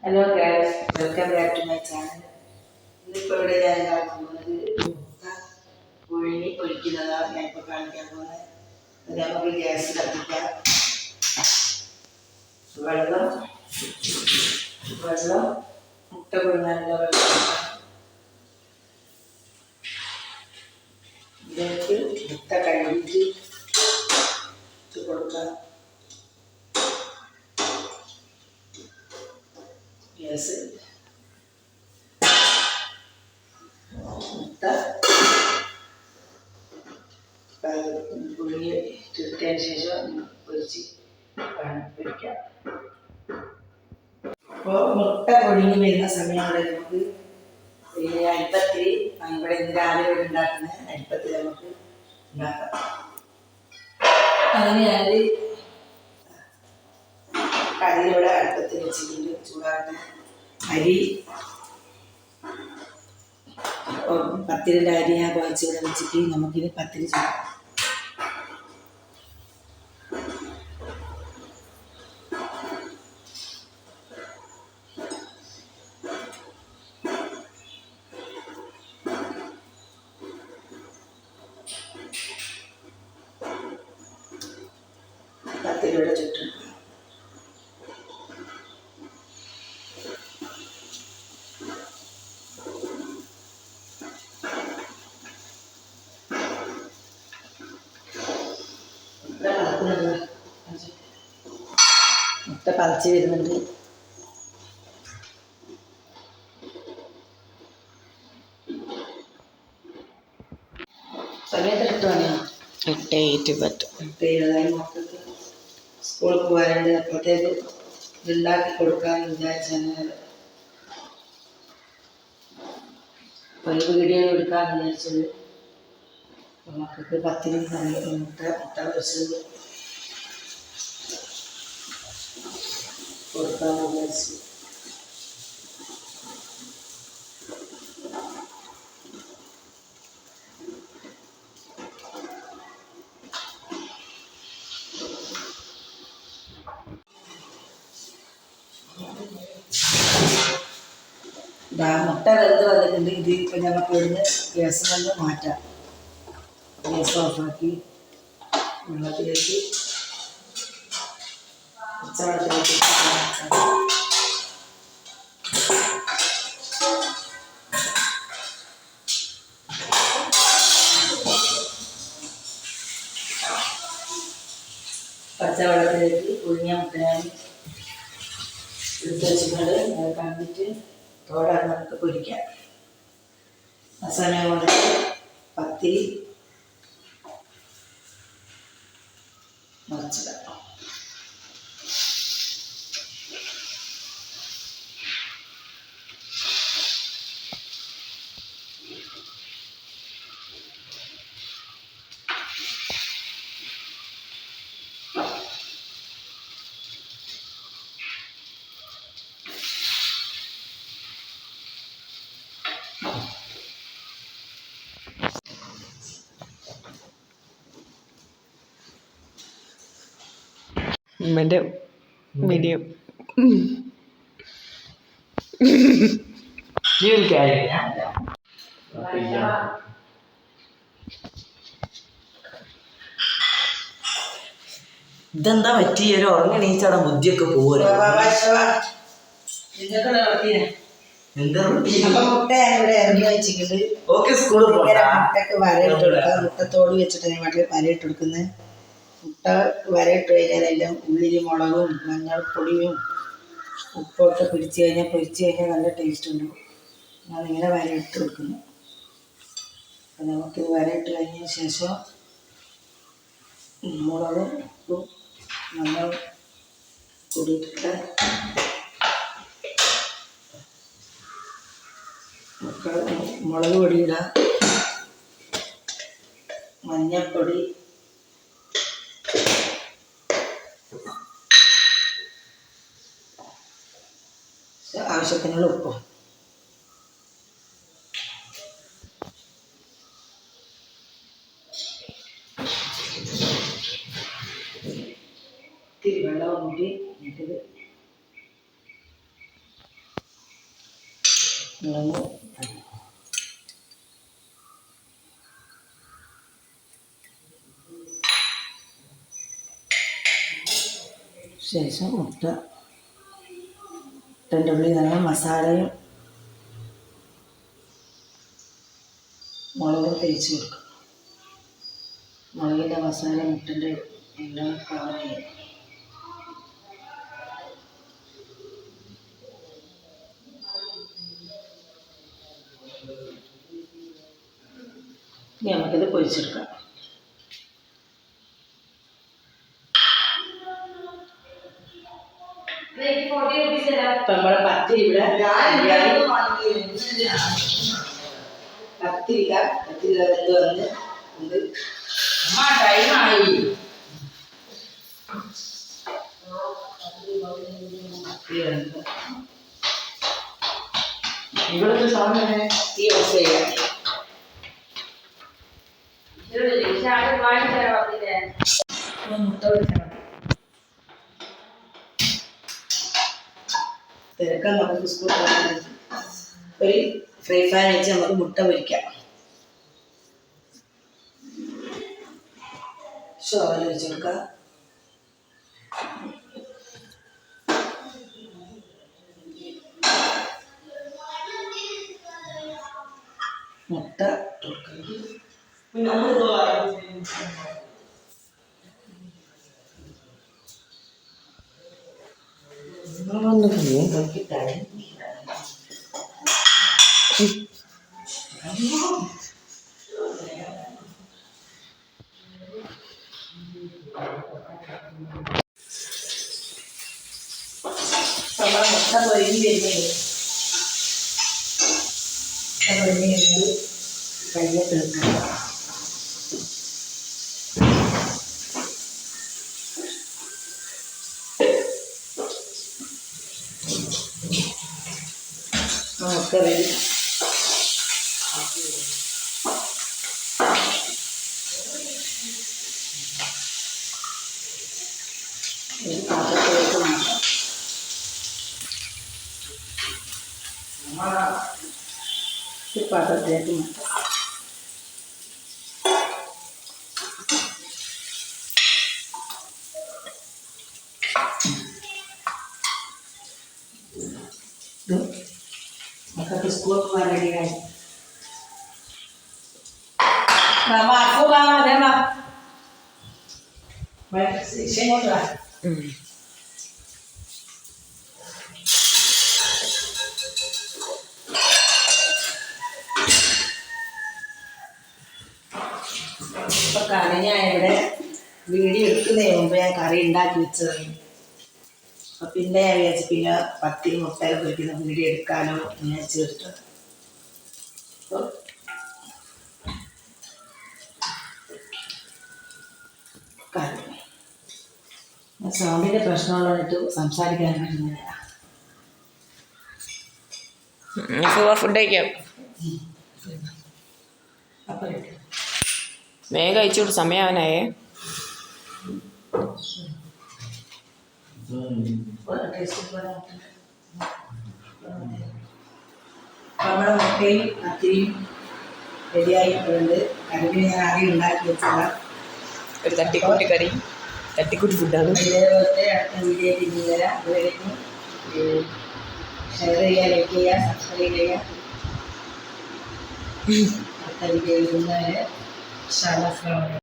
Hello guys, welcome back to my channel. ഇന്നിപ്പോൾ ഇവിടെ ഞാൻ ഉണ്ടാക്കാൻ പോകുന്നത് മുട്ട പുഴുങ്ങി പൊരിക്കുന്നതാണ് ഞാനിപ്പോൾ കാണിക്കാൻ പോകുന്നത്. അത് നമുക്ക് ഗ്യാസ് കത്തിക്കാം. വെള്ളം മുട്ട പുഴുങ്ങാനുള്ള വെള്ളം ഇതിലേക്ക് മുട്ട കഴുകിയിട്ട് ഇട്ട് കൊടുക്കാം. ഗ്യാസ് മുട്ട പുഴുങ്ങി ചുരുട്ടിയതിന് ശേഷം പൊരിച്ച് പൊരിക്കാം. അപ്പോൾ മുട്ട പുഴുങ്ങി വരുന്ന സമയങ്ങളിൽ നമുക്ക് അരിപ്പത്തിൽ ഇവിടെ ഇന്ന് രാവിലെ ഇവിടെ ഉണ്ടാക്കുന്ന അരിപ്പത്തിൽ നമുക്ക് ഉണ്ടാക്കാം. അതിന് ഞാൻ കറിയിലൂടെ അടുപ്പത്തിൽ വെച്ചിട്ടുണ്ട്. ചൂടാക്കുന്ന അരി പത്തിരിൻ്റെ അരി ഞാൻ കുഴച്ചിവിടെ വെച്ചിട്ട് നമുക്കിത് പത്തിരി ചൂടാം. പത്തിരിയുടെ ചുറ്റും മുട്ട പറിച്ച് വരുന്നുണ്ട്. സമയത്ത് 8 മണിയാണ്. 8:20 മക്കൾക്ക് സ്കൂളിൽ പോകാനുണ്ട്. അപ്പോഴത്തേക്ക് ഇതുണ്ടാക്കി കൊടുക്കാമെന്ന് വിചാരിച്ചാണ് ഒരു വീഡിയോ എടുക്കാമെന്ന് വിചാരിച്ചത്. മക്കൾക്ക് പത്തിരി മുട്ട പൊരിച്ചത് കൊടുക്കാമെന്ന് വിചാരിച്ചു. മുട്ട വെന്ത് വന്നിട്ടുണ്ട്. ഇത് ഇപ്പം ഞങ്ങൾക്ക് ഇവിടുന്ന് ഗ്യാസ് വന്ന് മാറ്റാം. ഗ്യാസ് ഓഫാക്കി വെള്ളത്തിലേക്ക് പച്ചവെള്ളത്തിലേക്ക് പുഴുങ്ങിയ മുട്ടയാൻ എടുത്ത് വെച്ചിട്ടുണ്ട്. അത് കണ്ടിട്ട് തോടെ നമുക്ക് പൊരിക്കാം. ആ സമയം കൊണ്ട് പത്തിരി മറിച്ചിടാം. ഉമ്മൻ്റെ വീഡിയോ ഇതെന്താ പറ്റി? ഒരു ഉറങ്ങണീച്ചാടെ ബുദ്ധിയൊക്കെ പോവുക. മുട്ടക്ക് വരയിട്ട് കൊടുക്കുക. മുട്ടത്തോട് വെച്ചിട്ട് വരയിട്ട് കൊടുക്കുന്നത്. മുട്ട വരയിട്ട് കഴിഞ്ഞാലെല്ലാം ഉള്ളിൽ മുളകും മഞ്ഞൾപ്പൊടിയും ഉപ്പൊക്കെ പിടിച്ച് കഴിഞ്ഞാൽ പൊരിച്ച് കഴിഞ്ഞാൽ നല്ല ടേസ്റ്റ് ഉണ്ടാവും. ഞാനിങ്ങനെ വരയിട്ട് കൊടുക്കുന്നു. അപ്പം നമുക്ക് വരയിട്ട് കഴിഞ്ഞതിന് ശേഷം മുളകും ഉപ്പും മഞ്ഞൾ കൂടിയിട്ട് മുളക് പൊടി ഇടാം, മഞ്ഞൾപ്പൊടി, ആവശ്യത്തിനുള്ള ഉപ്പും. ഇത്തിരി വെള്ളം കൂട്ടി ഇത് ശേഷം മുട്ടൻ്റെ ഉള്ളിൽ നല്ല മസാലയും മുളകും തേച്ച് കൊടുക്കും. മുളകിൻ്റെ മസാല മുട്ടൻ്റെ എല്ലാം കവർ ചെയ്യും. ഇനി നമുക്കിത് പൊരിച്ചെടുക്കാം. ഇപ്പം നമ്മുടെ പത്തിരി ഇവിടെ കത്തിരിക്ക വെന്ത് വന്ന് ഉണ്ട്. ഇവിടുത്തെ സാധനം തീ ഓഫ് ചെയ്യാം. മുട്ട പൊരിക്കണം. തിരക്കാൻ നമുക്ക് സ്കൂൾ ഒരു ഫ്രൈ പാൻ വെച്ച് നമുക്ക് മുട്ട പൊരിക്കാം. ഓയിൽ ഒഴിച്ച് കൊടുക്കാം. മുട്ട നമ്മുടെ മുട്ട പൊരിഞ്ഞ് വരുന്നത് കയ്യൊക്കെ എടുക്കുക. മുട്ട വരും. പാത്രത്തിലേക്ക് മാറ്റാം. പാത്രത്തിലേക്ക് മാറ്റാം. ഇത് മക്കൾക്ക് സ്കൂളിൽ പോകാൻ റെഡിയായി. ഇങ്ങോട്ട് വാ. ഇപ്പൊ കറി ഞാൻ ഇവിടെ വീഡിയോ എടുക്കുന്നതിന് മുമ്പ് ഞാൻ കറി ഉണ്ടാക്കി വെച്ചതാണ്. അപ്പം പിന്നെ ഞാൻ വിചാരിച്ചു പിന്നെ പത്തിരി മുട്ടയിൽ പൊരിക്കുന്ന വീഡിയോ എടുക്കാനോ ഞാൻ ചേർത്തു. അപ്പോൾ കറി സൗണ്ടിൻ്റെ പ്രശ്നമുള്ളതായിട്ട് സംസാരിക്കാൻ പറ്റുന്നില്ല. ഫുഡ് കഴിക്കാം. അപ്പം വേഗം കഴിച്ചോട്ട് സമയമാനായേ. നമ്മുടെ മുട്ടയും പത്തിരിയും റെഡിയായിട്ടുണ്ട്. കറിവിന് ഞാൻ ആദ്യം ഉണ്ടാക്കി വെച്ചതാണ്. ഒരു തട്ടിക്കൂട്ടി കറി, തട്ടിക്കൂട്ടി ഫുഡാണ്. ഇതേപോലത്തെ അടുത്ത വീഡിയോ തിരിഞ്ഞു തരാം. അതുവരെയും ഷെയർ ചെയ്യുക, ലൈക്ക് ചെയ്യുക, സബ്സ്ക്രൈബ് ചെയ്യുക. അടുത്ത വീഡിയോ വരുന്നവരെ